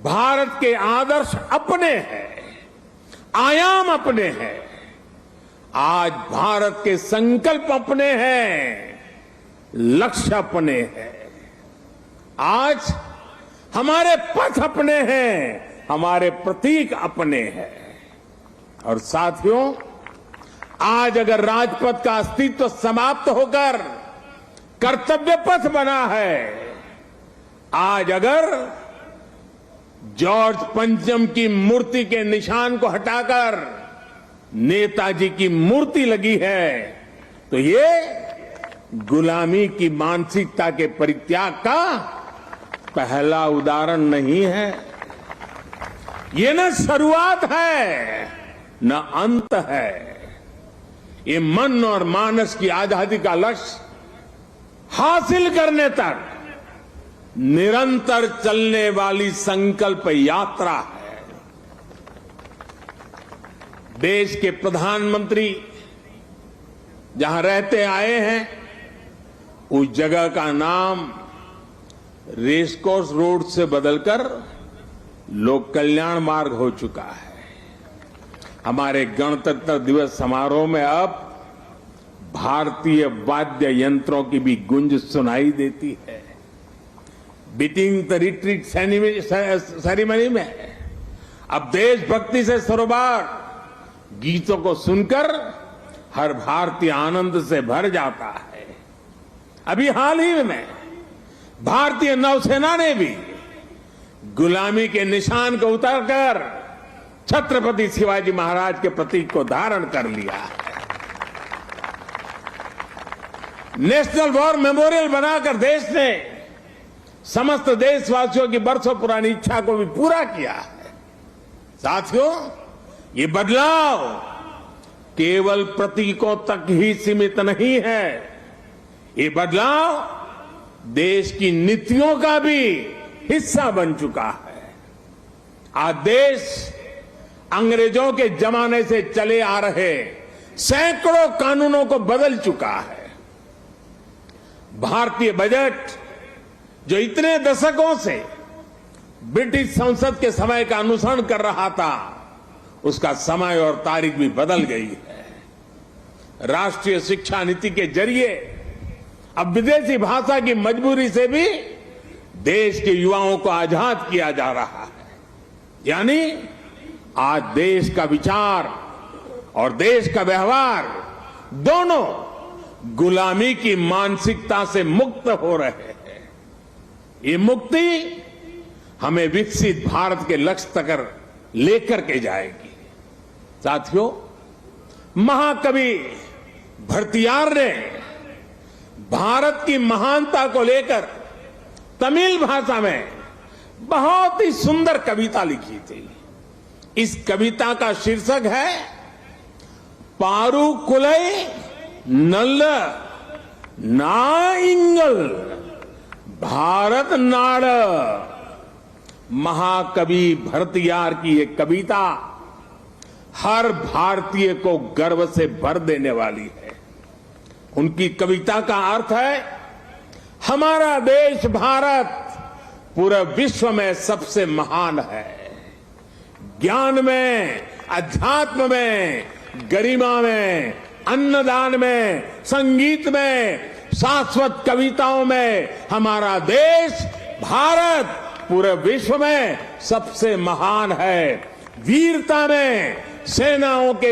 भारत के आदर्श अपने हैं, आयाम अपने हैं। आज भारत के संकल्प अपने हैं, लक्ष्य अपने हैं। आज हमारे पथ अपने हैं, हमारे प्रतीक अपने हैं। और साथियों, आज अगर राजपथ का अस्तित्व समाप्त होकर कर्तव्य पथ बना है, आज अगर जॉर्ज पंचम की मूर्ति के निशान को हटाकर नेताजी की मूर्ति लगी है, तो ये गुलामी की मानसिकता के परित्याग का पहला उदाहरण नहीं है। ये न शुरुआत है न अंत है। ये मन और मानस की आजादी का लक्ष्य हासिल करने तक निरंतर चलने वाली संकल्प यात्रा है। देश के प्रधानमंत्री जहां रहते आए हैं, उस जगह का नाम रेसकोर्स रोड से बदलकर लोक कल्याण मार्ग हो चुका है। हमारे गणतंत्र दिवस समारोह में अब भारतीय वाद्य यंत्रों की भी गूंज सुनाई देती है। बीटिंग द रिट्रीट सेरेमनी में अब देशभक्ति से सरोबार गीतों को सुनकर हर भारतीय आनंद से भर जाता है। अभी हाल ही में भारतीय नौसेना ने भी गुलामी के निशान को उतारकर छत्रपति शिवाजी महाराज के प्रतीक को धारण कर लिया है। नेशनल वॉर मेमोरियल बनाकर देश ने समस्त देशवासियों की बरसों पुरानी इच्छा को भी पूरा किया है। साथियों, ये बदलाव केवल प्रतीकों तक ही सीमित नहीं है। ये बदलाव देश की नीतियों का भी हिस्सा बन चुका है। आज देश अंग्रेजों के जमाने से चले आ रहे सैकड़ों कानूनों को बदल चुका है। भारतीय बजट जो इतने दशकों से ब्रिटिश संसद के समय का अनुसरण कर रहा था, उसका समय और तारीख भी बदल गई है। राष्ट्रीय शिक्षा नीति के जरिए अब विदेशी भाषा की मजबूरी से भी देश के युवाओं को आजाद किया जा रहा है। यानी आज देश का विचार और देश का व्यवहार दोनों गुलामी की मानसिकता से मुक्त हो रहे हैं। ये मुक्ति हमें विकसित भारत के लक्ष्य तक लेकर के जाएगी। साथियों, महाकवि भरतियार ने भारत की महानता को लेकर तमिल भाषा में बहुत ही सुंदर कविता लिखी थी। इस कविता का शीर्षक है पारुकुलई नल्ल नाइंगल भारत नाड़। महाकवि भरतियार की ये कविता हर भारतीय को गर्व से भर देने वाली है। उनकी कविता का अर्थ है, हमारा देश भारत पूरे विश्व में सबसे महान है। ज्ञान में, अध्यात्म में, गरिमा में, अन्नदान में, संगीत में, शाश्वत कविताओं में हमारा देश भारत पूरे विश्व में सबसे महान है। वीरता में सेनाओं के